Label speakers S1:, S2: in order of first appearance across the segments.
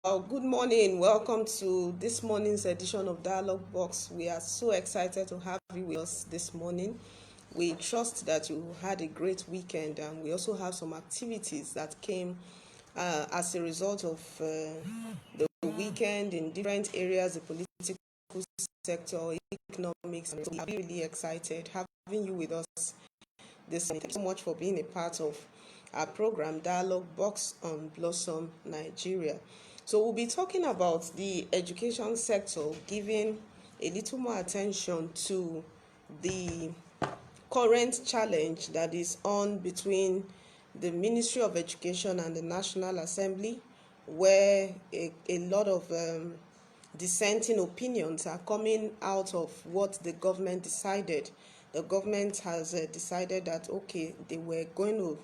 S1: Good morning. Welcome to this morning's edition of Dialogue Box. We are so excited to have you with us this morning. We trust that you had a great weekend, and we also have some activities that came as a result of the weekend in different areas, the political sector, economics. And we are really excited having you with us this morning. Thank you so much for being a part of our program, Dialogue Box on Blossom Nigeria. So we'll be talking about the education sector, giving a little more attention to the current challenge that is on between the Ministry of Education and the National Assembly, where a lot of dissenting opinions are coming out of what the government decided. The government has decided that, okay, they were going to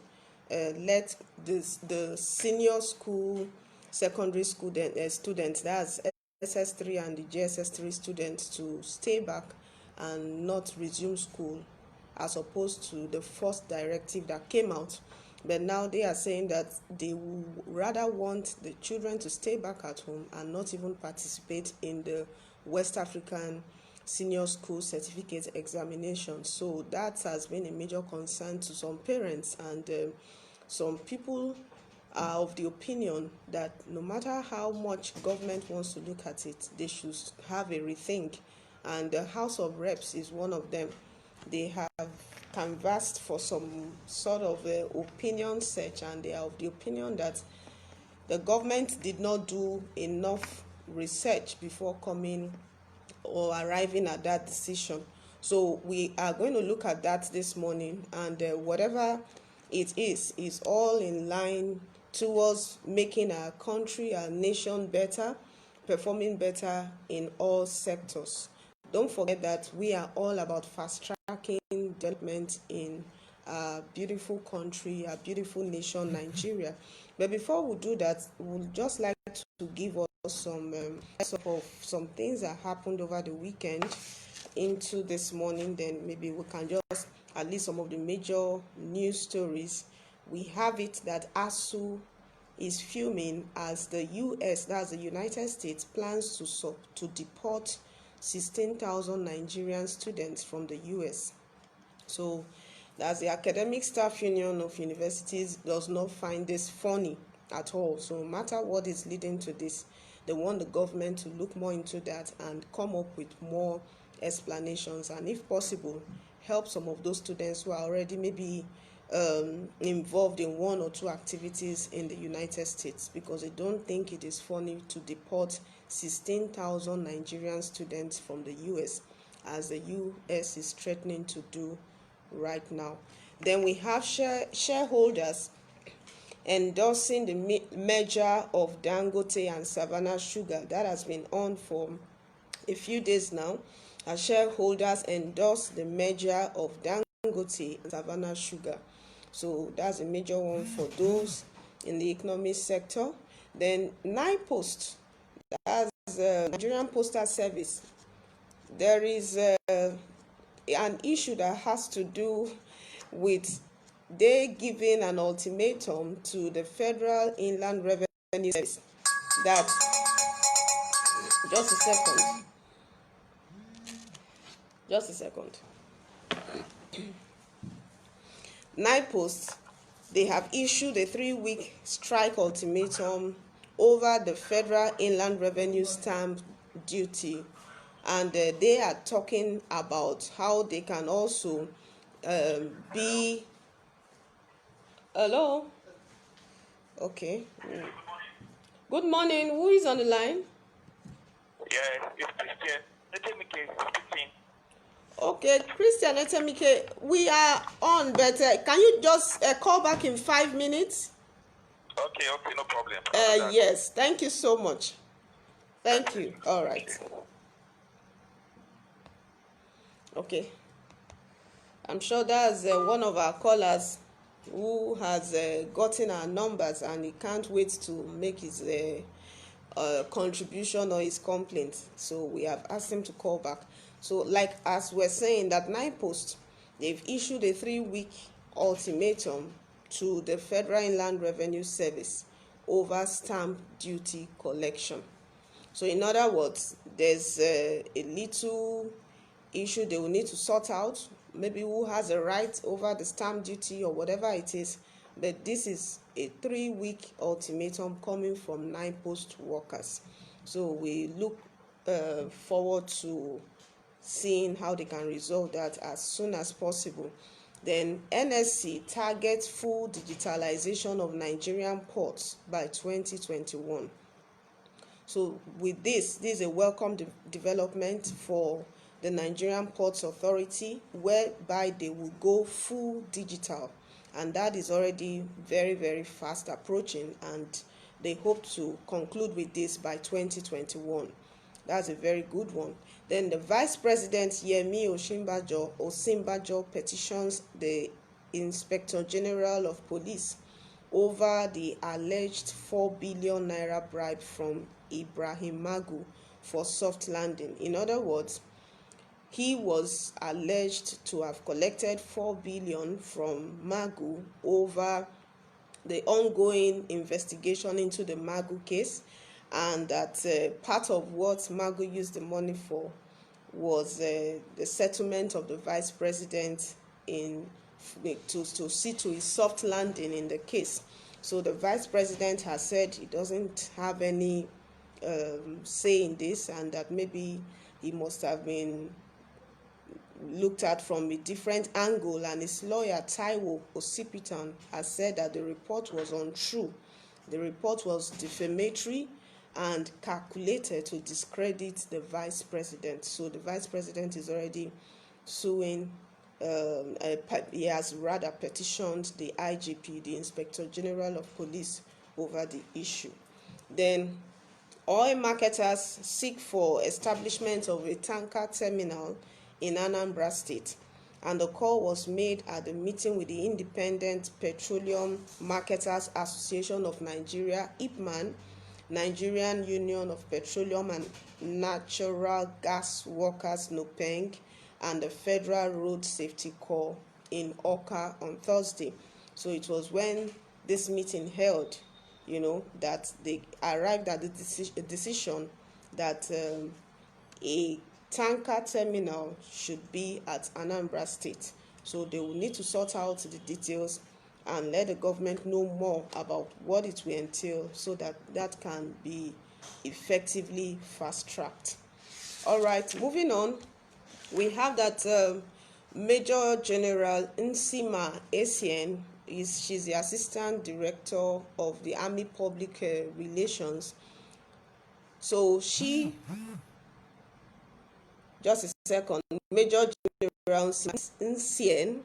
S1: let the senior school, secondary school students, that's SS3 and the JSS3 students, to stay back and not resume school, as opposed to the first directive that came out. But now they are saying that they would rather want the children to stay back at home and not even participate in the West African senior school certificate examination. So that has been a major concern to some parents, and some people are of the opinion that no matter how much government wants to look at it, they should have a rethink. And the House of Reps is one of them. They have canvassed for some sort of opinion search, and they are of the opinion that the government did not do enough research before coming or arriving at that decision. So we are going to look at that this morning, and whatever it is all in line towards making our country, our nation better, performing better in all sectors. Don't forget that we are all about fast-tracking development in our beautiful country, our beautiful nation, Nigeria. But before we do that, we'd just like to give us some of some things that happened over the weekend into this morning. Then maybe we can just at least some of the major news stories. We have it that ASU is fuming as the US, that's the United States, plans to deport 16,000 Nigerian students from the US. So that's the Academic Staff Union of Universities does not find this funny at all. So no matter what is leading to this, they want the government to look more into that and come up with more explanations, and if possible, help some of those students who are already maybe involved in one or two activities in the United States, because they don't think it is funny to deport 16,000 Nigerian students from the US, as the US is threatening to do right now. Then we have shareholders endorsing the merger of Dangote and Savannah Sugar. That has been on for a few days now, as shareholders endorse the merger of Dangote and Savannah Sugar. So that's a major one for those in the economic sector. Then NIPOST, that's Nigerian Postal Service. There is an issue that has to do with they giving an ultimatum to the Federal Inland Revenue Service that just a second. NIPOST, they have issued a 3-week strike ultimatum over the Federal Inland Revenue stamp duty, and they are talking about how they can also be. Hello? Okay. Good morning. Who is on the line?
S2: Yeah, it's Christian. Speaking.
S1: Okay, Christian Etemike, we are on, but can you just call back in 5 minutes?
S2: Okay, no problem.
S1: Yes, thank you so much. Thank you. All right. Okay. I'm sure that's one of our callers who has gotten our numbers, and he can't wait to make his contribution or his complaint. So we have asked him to call back. So like as we're saying, that NIPOST, they've issued a 3-week ultimatum to the Federal Inland Revenue Service over stamp duty collection. So in other words, there's a little issue they will need to sort out, maybe who has a right over the stamp duty or whatever it is. But this is a 3-week ultimatum coming from 9-post workers. So we look forward to seeing how they can resolve that as soon as possible. Then NSC targets full digitalization of Nigerian ports by 2021. So with this is a welcome development for the Nigerian Ports Authority, whereby they will go full digital, and that is already very, very fast approaching, and they hope to conclude with this by 2021. That's a very good one. Then the Vice President Yemi Osinbajo petitions the Inspector General of Police over the alleged 4 billion naira bribe from Ibrahim Magu for soft landing. In other words, he was alleged to have collected 4 billion from Magu over the ongoing investigation into the Magu case, and that part of what Magu used the money for was the settlement of the vice president to see to his soft landing in the case. So the vice president has said he doesn't have any say in this, and that maybe he must have been looked at from a different angle, and his lawyer Taiwo Osipitan has said that the report was untrue. The report was defamatory and calculated to discredit the vice president. So the vice president is already suing. He has rather petitioned the IGP, the Inspector General of Police, over the issue. Then oil marketers seek for establishment of a tanker terminal in Anambra State, and the call was made at the meeting with the Independent Petroleum Marketers Association of Nigeria, IPMAN, Nigerian Union of Petroleum and Natural Gas Workers, NOPENG, and the Federal Road Safety Corps in Oka on Thursday. So it was when this meeting held, that they arrived at the decision that a tanker terminal should be at Anambra State. So they will need to sort out the details and let the government know more about what it will entail, so that that can be effectively fast-tracked. All right, moving on, we have that Major General Nsima Essien, she's the Assistant Director of the Army Public Relations. So she, just a second, Major General Nsien,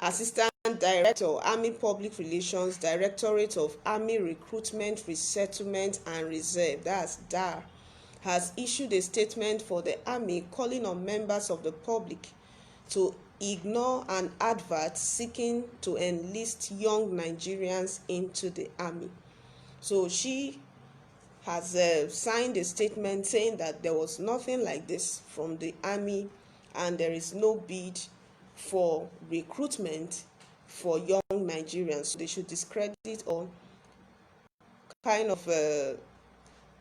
S1: Assistant Director, Army Public Relations, Directorate of Army Recruitment, Resettlement and Reserve, that's DAR, has issued a statement for the Army calling on members of the public to ignore an advert seeking to enlist young Nigerians into the Army. So she has signed a statement saying that there was nothing like this from the Army, and there is no bid for recruitment for young Nigerians. So they should discredit or kind of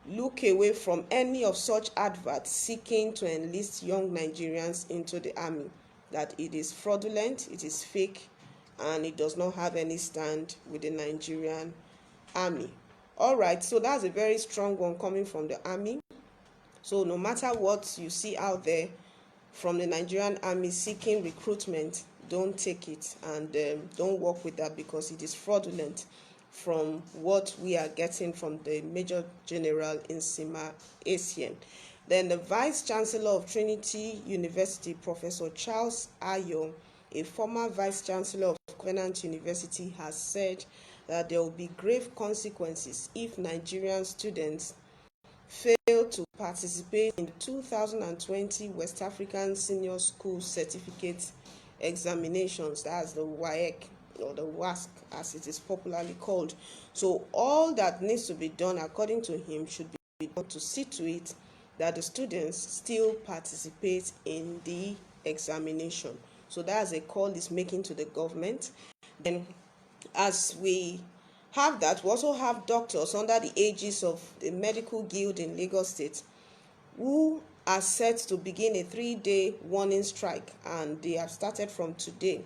S1: look away from any of such adverts seeking to enlist young Nigerians into the Army, that it is fraudulent, it is fake, and it does not have any stand with the Nigerian Army. All right, so that's a very strong one coming from the Army. So no matter what you see out there from the Nigerian Army seeking recruitment, don't take it, and don't work with that, because it is fraudulent from what we are getting from the Major General Nsima Essien. Then the Vice Chancellor of Trinity University, Professor Charles Ayo, a former Vice Chancellor of Covenant University, has said that there will be grave consequences if Nigerian students fail to participate in the 2020 West African Senior School Certificate examinations. That's the WAEC, or the WASSCE as it is popularly called. So all that needs to be done, according to him, should be done to see to it that the students still participate in the examination. So that's a call he's making to the government. Then, as we have that, we also have doctors under the aegis of the Medical Guild in Lagos State who are set to begin a 3-day warning strike, and they have started from today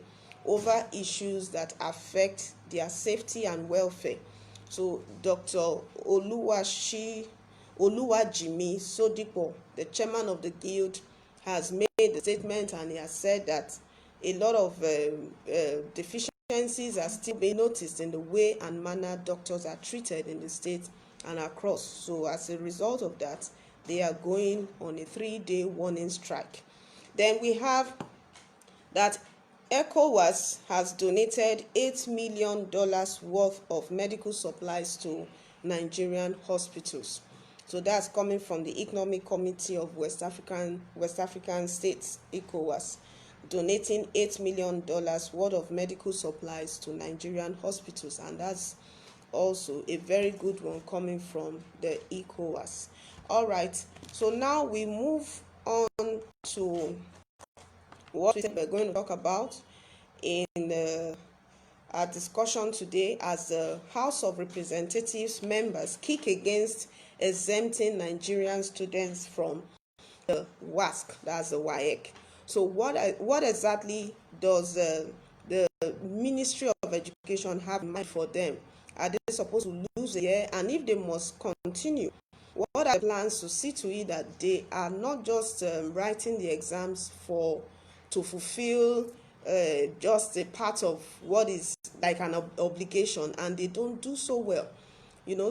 S1: over issues that affect their safety and welfare. So Dr. Oluwajimi Sodipo, the chairman of the guild, has made a statement, and he has said that a lot of deficiencies are still being noticed in the way and manner doctors are treated in the state and across. So as a result of that, they are going on a 3-day warning strike. Then we have that ECOWAS has donated $8 million worth of medical supplies to Nigerian hospitals. So that's coming from the Economic Committee of West African States, ECOWAS, donating $8 million worth of medical supplies to Nigerian hospitals, and that's also a very good one coming from the ECOWAS. All right, so now we move on to what we're going to talk about in our discussion today, as the House of Representatives members kick against exempting Nigerian students from the WASSCE, that's the WAEC. So what exactly does the Ministry of Education have in mind for them? Are they supposed to lose a year? And if they must continue, what are the plans to see to it that they are not just writing the exams to fulfill just a part of what is like an obligation, and they don't do so well?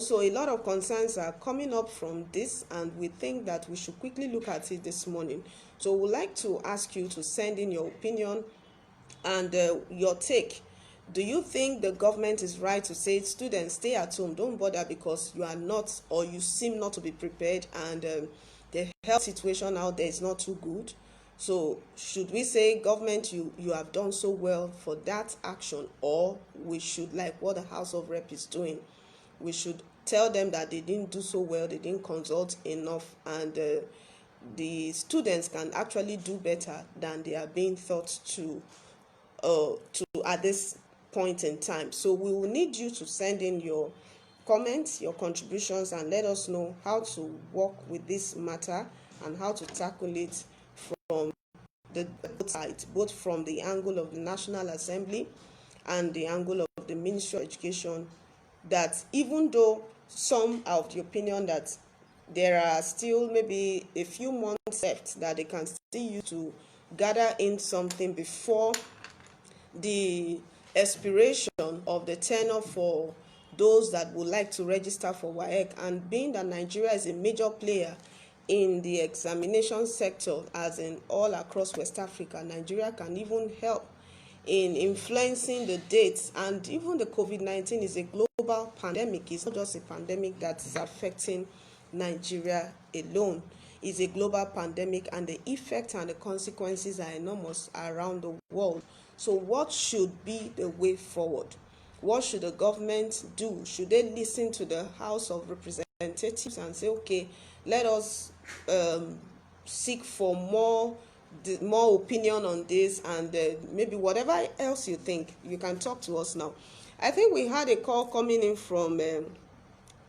S1: So a lot of concerns are coming up from this, and we think that we should quickly look at it this morning. So we'd like to ask you to send in your opinion and your take. Do you think the government is right to say, students, stay at home, don't bother, because you are not, or you seem not to be prepared, and the health situation out there is not too good? So should we say, government, you have done so well for that action, or we should, like what the House of Rep is doing, we should tell them that they didn't do so well, they didn't consult enough, and the students can actually do better than they are being thought to at this point in time? So we will need you to send in your comments, your contributions, and let us know how to work with this matter and how to tackle it from the both sides, both from the angle of the National Assembly and the angle of the Ministry of Education, that even though some are of the opinion that there are still maybe a few months left that they can still use to gather in something before the expiration of the tenure for those that would like to register for WAEC, and being that Nigeria is a major player in the examination sector, as in all across West Africa, Nigeria can even help in influencing the dates. And even the COVID-19 is a global pandemic. It's not just a pandemic that is affecting Nigeria alone. It's a global pandemic, and the effect and the consequences are enormous around the world. So what should be the way forward? What should the government do? Should they listen to the House of Representatives and say, okay, let us seek for more opinion on this, and maybe whatever else you think, you can talk to us now. I think we had a call coming in from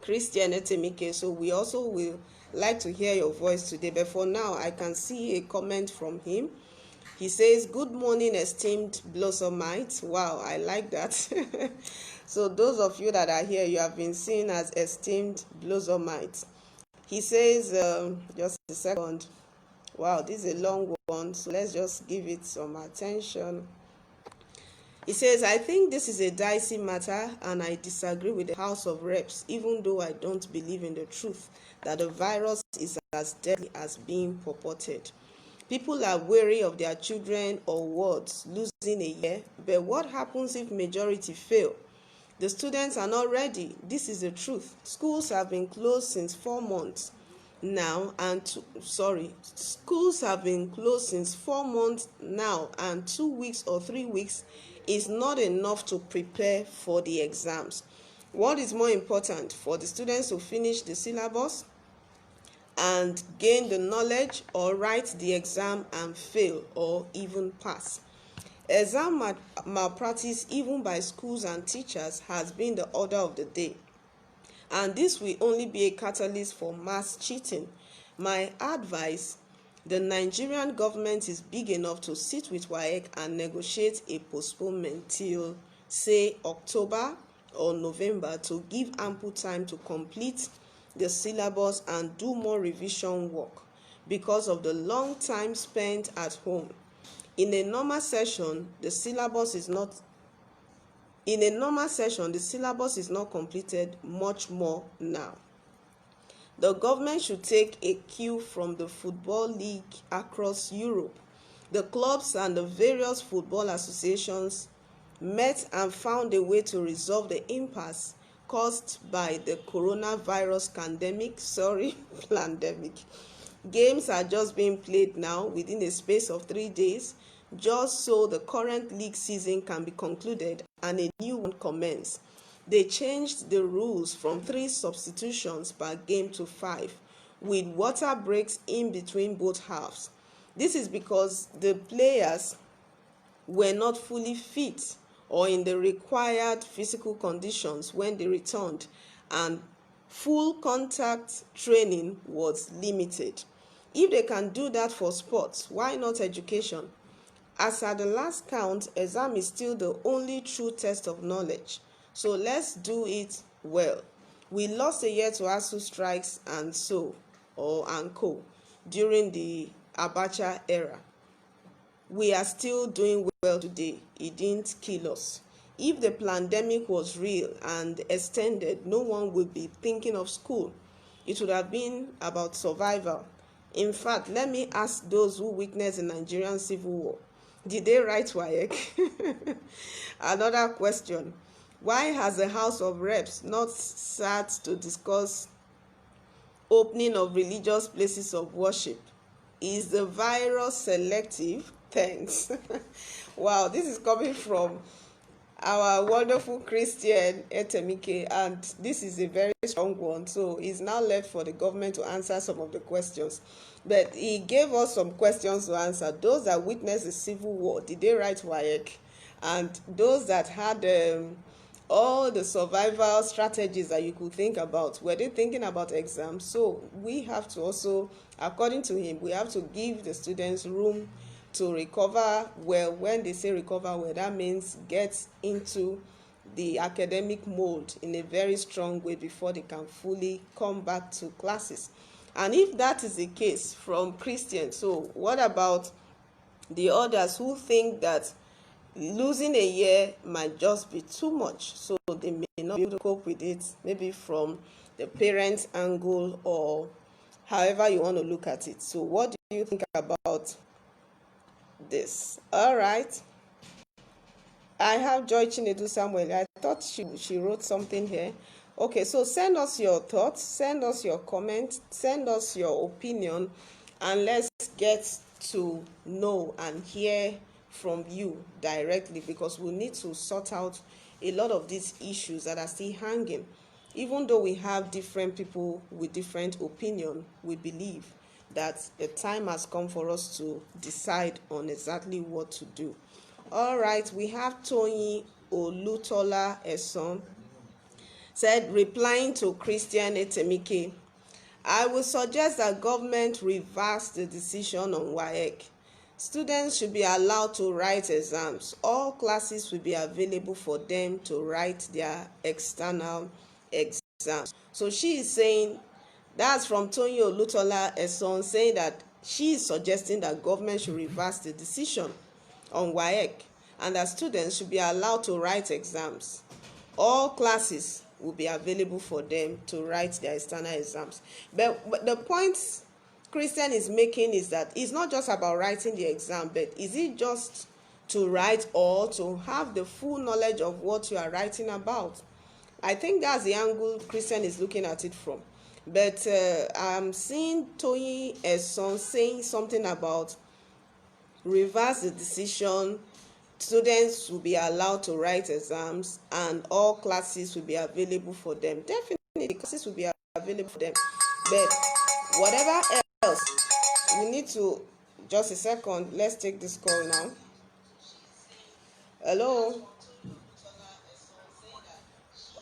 S1: Christian Etemike, so we also will like to hear your voice today. But for now, I can see a comment from him. He says, good morning, esteemed Blossomites. Wow, I like that. So those of you that are here, you have been seen as esteemed Blossomites. He says, just a second. Wow, this is a long one, so let's just give it some attention. He says, I think this is a dicey matter, and I disagree with the House of Reps, even though I don't believe in the truth that the virus is as deadly as being purported. People are wary of their children or wards losing a year, but what happens if majority fail? The students are not ready. This is the truth. Schools have been closed since 4 months now, schools have been closed since 4 months now, and 2 weeks or 3 weeks is not enough to prepare for the exams. What is more important? For the students to finish the syllabus and gain the knowledge, or write the exam and fail, or even pass? Malpractice, even by schools and teachers, has been the order of the day, and this will only be a catalyst for mass cheating. My advice: the Nigerian government is big enough to sit with WAEC and negotiate a postponement till, say, October or November, to give ample time to complete the syllabus and do more revision work because of the long time spent at home. In a normal session, the syllabus is not completed, much more now. The government should take a cue from the football league across Europe. The clubs and the various football associations met and found a way to resolve the impasse caused by the coronavirus pandemic. Games are just being played now within a space of 3 days, just so the current league season can be concluded and a new one commence. They changed the rules from 3 substitutions per game to 5, with water breaks in between both halves. This is because the players were not fully fit or in the required physical conditions when they returned, and full contact training was limited. If they can do that for sports, why not education? As at the last count, exam is still the only true test of knowledge. So let's do it well. We lost a year to ASUU strikes and co during the Abacha era. We are still doing well today. It didn't kill us. If the pandemic was real and extended, no one would be thinking of school. It would have been about survival. In fact, let me ask those who witnessed the Nigerian civil war: did they write WAEC? Another question: why has the House of Reps not sat to discuss opening of religious places of worship? Is the virus selective? Thanks. Wow, this is coming from our wonderful Christian Etemike, and this is a very strong one. So it's now left for the government to answer some of the questions. But he gave us some questions to answer. Those that witnessed the civil war, did they write WAEC? And those that had all the survival strategies that you could think about, were they thinking about exams? So we have to also, according to him, we have to give the students room to recover well. When they say recover well, that means get into the academic mode in a very strong way before they can fully come back to classes. And if that is the case from Christians, so what about the others who think that losing a year might just be too much, so they may not be able to cope with it, maybe from the parents' angle or however you want to look at it? So what do you think about this? All right, I have Joy Chinedu Samuel. I thought she wrote something here. Okay, so send us your thoughts, send us your comments, send us your opinion, and let's get to know and hear from you directly, because we need to sort out a lot of these issues that are still hanging. Even though we have different people with different opinion, we believe that the time has come for us to decide on exactly what to do. All right, we have Tony Olutola Eson said, replying to Christian Etemike, I would suggest that government reverse the decision on WAEC. Students should be allowed to write exams. All classes will be available for them to write their external exams. So she is saying, that's from Tony Olutola Eson, saying that she is suggesting that government should reverse the decision on WAEC and that students should be allowed to write exams. All classes will be available for them to write their external exams. But the point Christian is making is that it's not just about writing the exam, but is it just to write or to have the full knowledge of what you are writing about? I think that's the angle Christian is looking at it from. But I'm seeing Tony Eson saying something about reverse the decision. Students will be allowed to write exams and all classes will be available for them. Definitely, classes will be available for them. But whatever else, we need to, just a second, let's take this call now. Hello.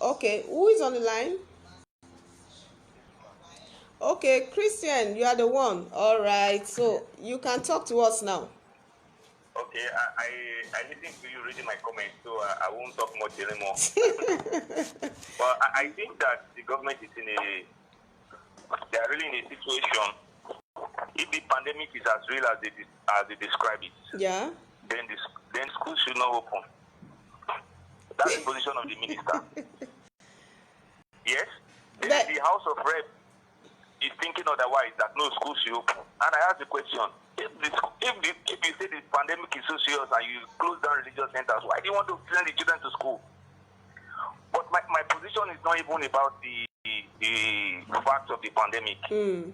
S1: Okay, who is on the line? Okay, Christian, you are the one. All right, so you can talk to us now.
S2: Okay, I listened to you reading my comments, so I won't talk much anymore. But I think that the government is they are really in a situation. If the pandemic is as real as they describe it,
S1: Yeah.
S2: then schools should not open. That's the position of the minister. Yes, then the House of Rep is thinking otherwise, that no school should open. And I ask the question: if you say the pandemic is so serious and you close down religious centers, why do you want to send the children to school? But my position is not even about the facts of the pandemic.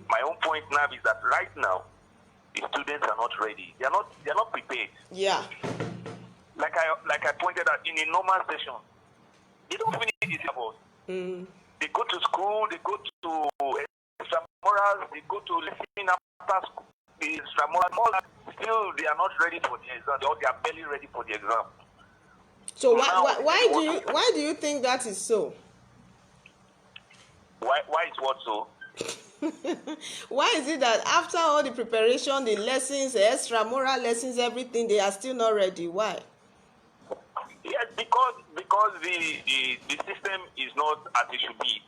S2: My own point now is that right now the students are not ready. They are not prepared.
S1: Yeah.
S2: Like I pointed out, in a normal session, they don't finish the syllabus. They go to school, they go to extramurals, they go to listening after school, the extramurals, still they are not ready for the exam, or they are barely ready for the exam.
S1: So why do you think that is so?
S2: Why is what so?
S1: Why is it that after all the preparation, the lessons, the extramural lessons, everything, they are still not ready? Why?
S2: Yes, because the system is not as it should be.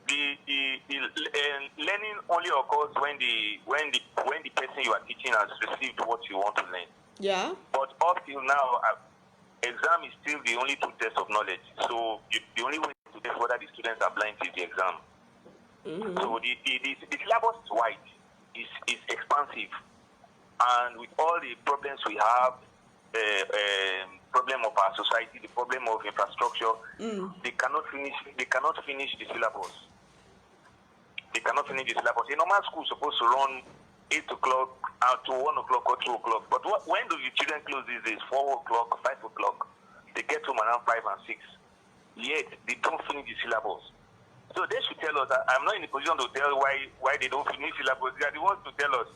S2: The learning only occurs when the person you are teaching has received what you want to learn.
S1: Yeah.
S2: But up till now, exam is still the only true test of knowledge. So the only way to test whether the students are blind is the exam. So the syllabus is wide, is expansive, and with all the problems we have, problem of our society, the problem of infrastructure, they cannot finish the syllabus. They cannot finish the syllabus. A normal school is supposed to run 8 o'clock to 1 o'clock or 2 o'clock. But when do the children close these days? 4 o'clock, 5 o'clock. They get home around 5 and 6. Yet they don't finish the syllabus. So they should tell us. I'm not in a position to tell why they don't finish syllabus. They are the ones to tell us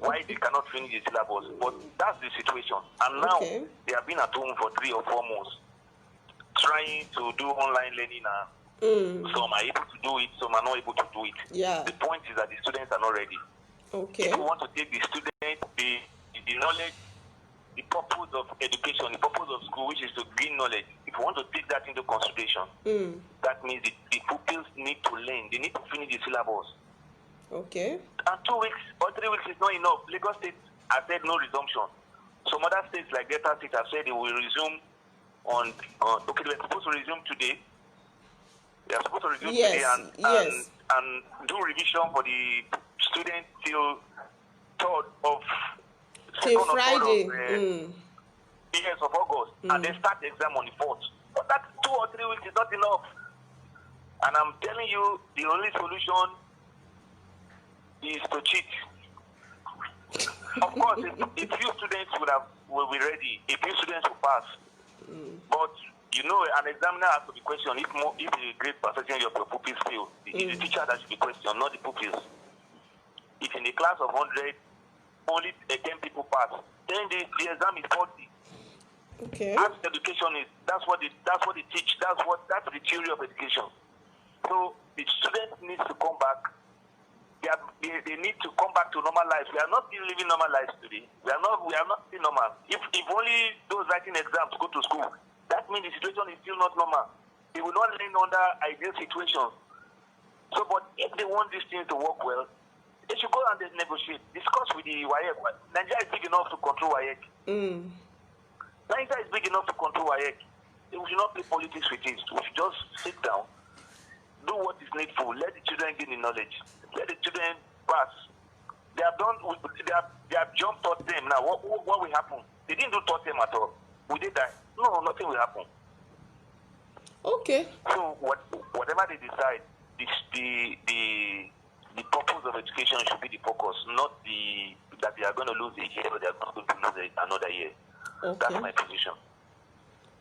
S2: why they cannot finish the syllabus. But that's the situation. And now they have been at home for 3 or 4 months trying to do online learning. Some are able to do it, some are not able to do it.
S1: Yeah.
S2: The point is that the students are not ready.
S1: Okay.
S2: If you want to take the students, the knowledge, the purpose of education, the purpose of school, which is to gain knowledge, if you want to take that into consideration, that means the pupils need to learn. They need to finish the syllabus.
S1: Okay.
S2: And 2 weeks or 3 weeks is not enough. Lagos State has said no resumption. Some other states like Delta State have said they will resume okay, they were supposed to resume today. They are supposed to resume today and do revision for the students till 3rd of
S1: till Friday.
S2: Of August, and then start the exam on the 4th. But that 2 or 3 weeks is not enough. And I'm telling you, the only solution is to cheat. Of course, if few students will be ready, if few students will pass. But you know, an examiner has to be questioned if a great percentage of your pupils fail. It is the teacher that should be questioned, not the pupils. If in a class of 100, only 10 people pass, then the exam is 40.
S1: Okay.
S2: As education is, that's what they teach. That's the theory of education. So the students need to come back. They need to come back to normal life. We are not still living normal lives today. We are not still normal. If only those writing exams go to school, that means the situation is still not normal. They will not learn under ideal situations. So, but if they want these things to work well, they should go and negotiate, discuss with the WAEC. Nigeria is big enough to control WAEC. Nigeria is big enough to control WAEC. We should not play politics with it. We should just sit down, do what is needful, let the children gain the knowledge, let the children pass. They have jumped taught them. Now, what will happen? They didn't do taught them at all. Will they die? No, nothing will happen.
S1: Okay.
S2: So whatever they decide, the purpose of education should be the focus, not that they are going to lose a year or they are going to lose another year.
S1: Okay.
S2: That's my position.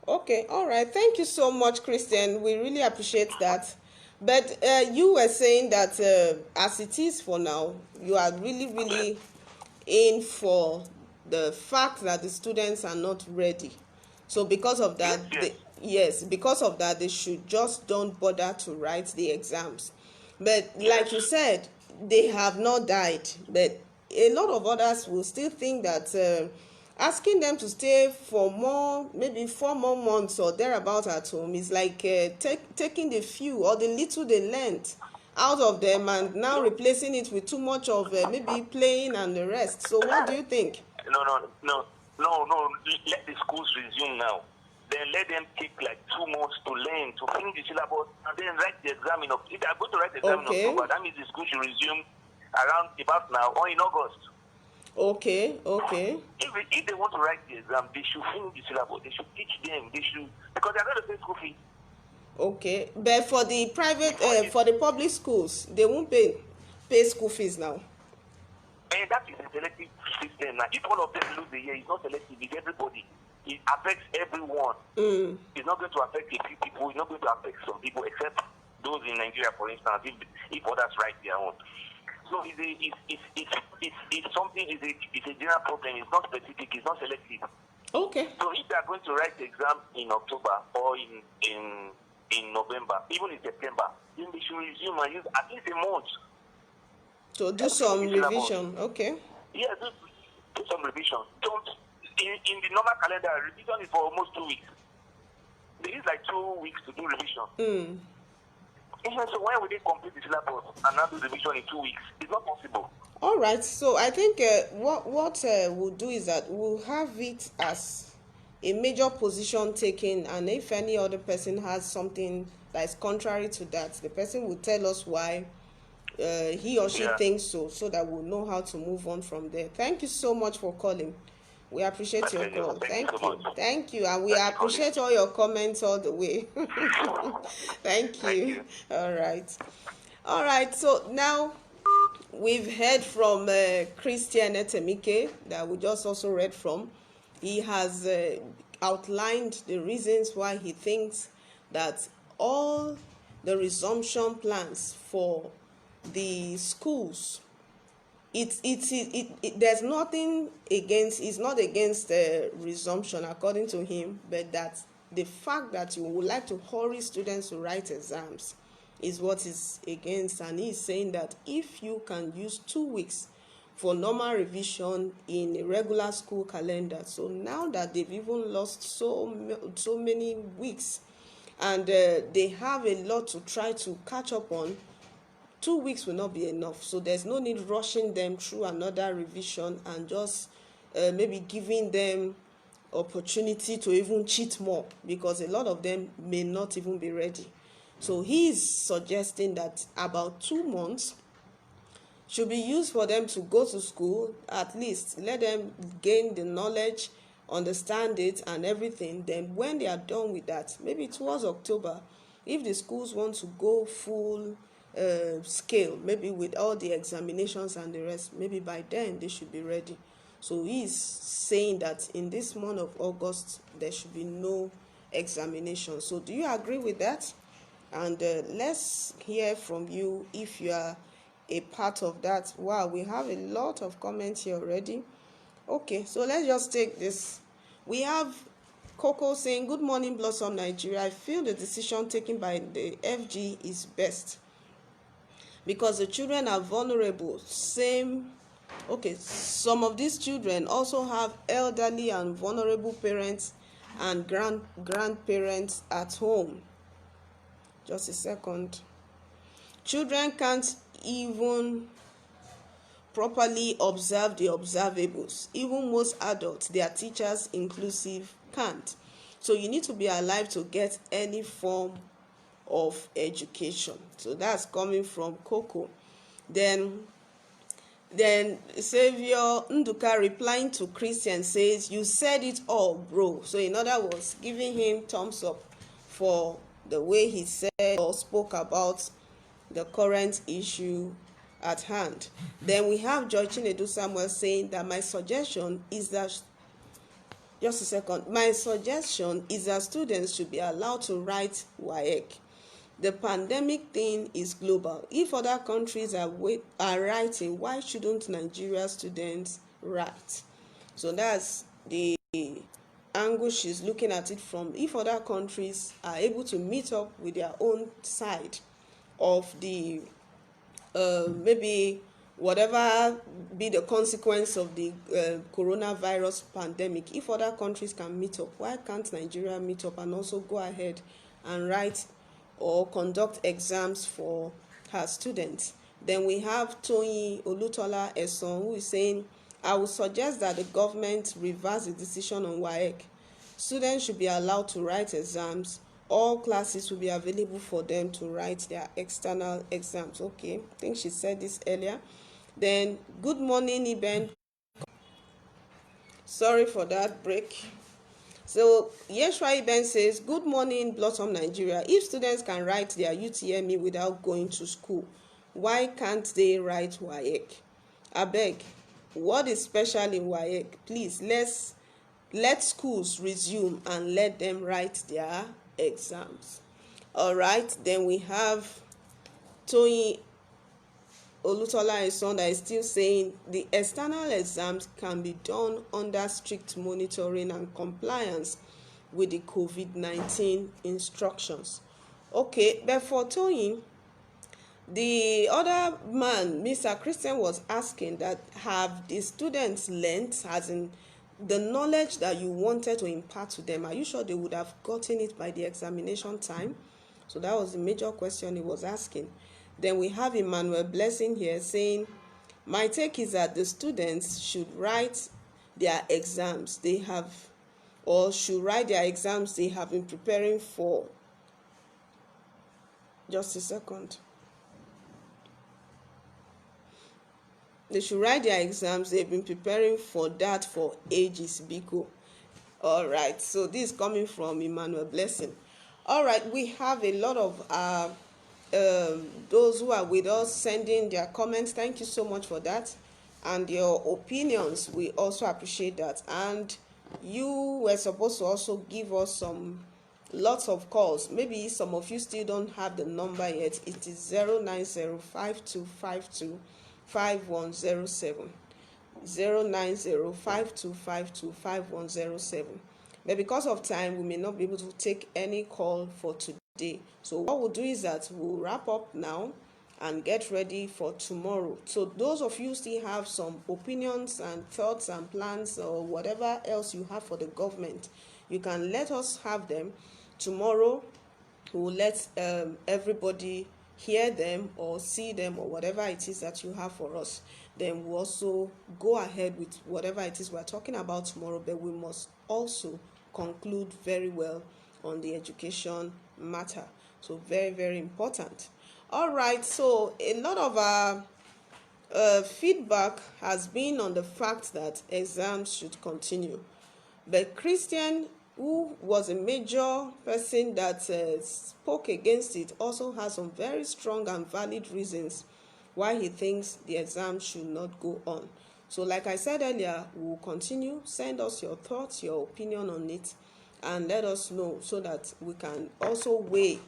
S1: Okay, all right. Thank you so much, Christian. We really appreciate that. But you were saying that as it is for now, you are really, really in for the fact that the students are not ready. So because of that, because of that, they should just don't bother to write the exams. But like you said, they have not died. But a lot of others will still think that asking them to stay for more, maybe 4 more months or thereabout at home is like taking the few or the little they learned out of them and now replacing it with too much of maybe playing and the rest. So what do you think?
S2: No. Let the schools resume now. Then let them take like 2 months to learn, to finish the syllabus, and then write the exam in October. If they are going to write the exam in October, that means the school should resume around about now or in August.
S1: Okay.
S2: If they want to write the exam, they should finish the syllabus. They should teach them. They should, because they are going to pay school fees.
S1: Okay, but for the private, for the public schools, they won't pay school fees now.
S2: And that is a selective system. Now, if all of them lose the year, it's not selective. It's everybody. It affects everyone. It's not going to affect a few people. It's not going to affect some people, except those in Nigeria, for instance, if others write their own. So it's something. It's a general problem. It's not specific. It's not selective.
S1: Okay.
S2: So if they are going to write the exam in October or in November, even in September, then they should resume and use at least a month
S1: to do some revision. Okay.
S2: Yeah, do some revision. Don't in the normal calendar, revision is for almost 2 weeks. There is like 2 weeks to do revision. So why would they complete the syllabus and not do revision in 2 weeks? It's not possible.
S1: All right. So I think what we'll do is that we'll have it as a major position taken, and if any other person has something that is contrary to that, the person will tell us why he or she thinks so that we'll know how to move on from there. Thank you so much for calling. We appreciate your call. Thank you, and we appreciate all your comments all the way. Thank you. All right. So now we've heard from Christian Etemike that we just also read from. He has outlined the reasons why he thinks that all the resumption plans for the schools, there's nothing against, it's not against resumption according to him, but that the fact that you would like to hurry students to write exams is what is against. And he's saying that if you can use 2 weeks for normal revision in a regular school calendar, so now that they've even lost so many weeks and they have a lot to try to catch up on, 2 weeks will not be enough. So there's no need rushing them through another revision and just maybe giving them opportunity to even cheat more, because a lot of them may not even be ready. So he's suggesting that about 2 months should be used for them to go to school, at least let them gain the knowledge, understand it and everything. Then when they are done with that, maybe towards October, if the schools want to go full scale, maybe with all the examinations and the rest, maybe by then they should be ready. So he's saying that in this month of August there should be no examination. So do you agree with that? And let's hear from you if you are a part of that. Wow, we have a lot of comments here already. Okay, so let's just take this. We have Coco saying, good morning, Blossom Nigeria. I feel the decision taken by the FG is best because the children are vulnerable. Some of these children also have elderly and vulnerable parents and grandparents at home. Just a second. Children can't even properly observe the observables. Even most adults, their teachers inclusive, can't. So you need to be alive to get any form of education. So that's coming from Coco. Then Savior Nduka replying to Christian says, you said it all, bro. So in other words, giving him thumbs up for the way he said or spoke about the current issue at hand. Then we have George Chinedu Samuel saying that my suggestion is that students should be allowed to write WAEC. The pandemic thing is global. If other countries are writing, why shouldn't Nigeria students write? So that's the angle she's looking at it from. If other countries are able to meet up with their own side of the maybe whatever be the consequence of the coronavirus pandemic, if other countries can meet up, why can't Nigeria meet up and also go ahead and write or conduct exams for her students? Then we have Toyin Olutola Eson, who is saying, I would suggest that the government reverse the decision on WAEC. Students should be allowed to write exams. All classes will be available for them to write their external exams. Okay, I think she said this earlier. Then, good morning, Iben. Sorry for that break. So, Yeshua Iben says, good morning, BlossomNigeria. If students can write their UTME without going to school, why can't they write WAEC? Abeg, what is special in WAEC? Please, let schools resume and let them write their exams. All right, then we have Toyin Olutola Eson that is still saying the external exams can be done under strict monitoring and compliance with the COVID-19 instructions. Okay, but for Toyin, the other man, Mr. Christian, was asking that have the students learned, as in the knowledge that you wanted to impart to them, are you sure they would have gotten it by the examination time? So that was the major question he was asking. Then we have Emmanuel Blessing here saying, my take is that the students should write their exams they have, or should write their exams they have been preparing for. Just a second. They should write their exams they've been preparing for that for ages, Biko. All right, so this is coming from Emmanuel Blessing. All right, we have a lot of those who are with us sending their comments. Thank you so much for that, and your opinions, we also appreciate that. And you were supposed to also give us some lots of calls. Maybe some of you still don't have the number yet. It is 09052525107, 09052525107. But because of time, we may not be able to take any call for today. So what we'll do is that we'll wrap up now and get ready for tomorrow. So those of you still have some opinions and thoughts and plans or whatever else you have for the government, you can let us have them. Tomorrow we'll let everybody hear them or see them or whatever it is that you have for us. Then we'll also go ahead with whatever it is we're talking about tomorrow, but we must also conclude very well on the education matter. So very, very important. All right, so a lot of our feedback has been on the fact that exams should continue. But Christian, who was a major person that spoke against it, also has some very strong and valid reasons why he thinks the exam should not go on. So like I said earlier, we'll continue. Send us your thoughts, your opinion on it, and let us know so that we can also weigh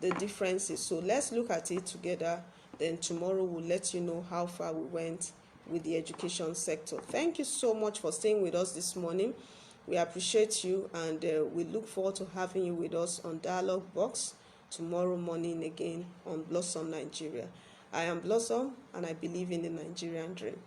S1: the differences. So let's look at it together. Then tomorrow we'll let you know how far we went with the education sector. Thank you so much for staying with us this morning. We appreciate you, and we look forward to having you with us on Dialogue Box tomorrow morning again on Blossom Nigeria. I am Blossom, and I believe in the Nigerian dream.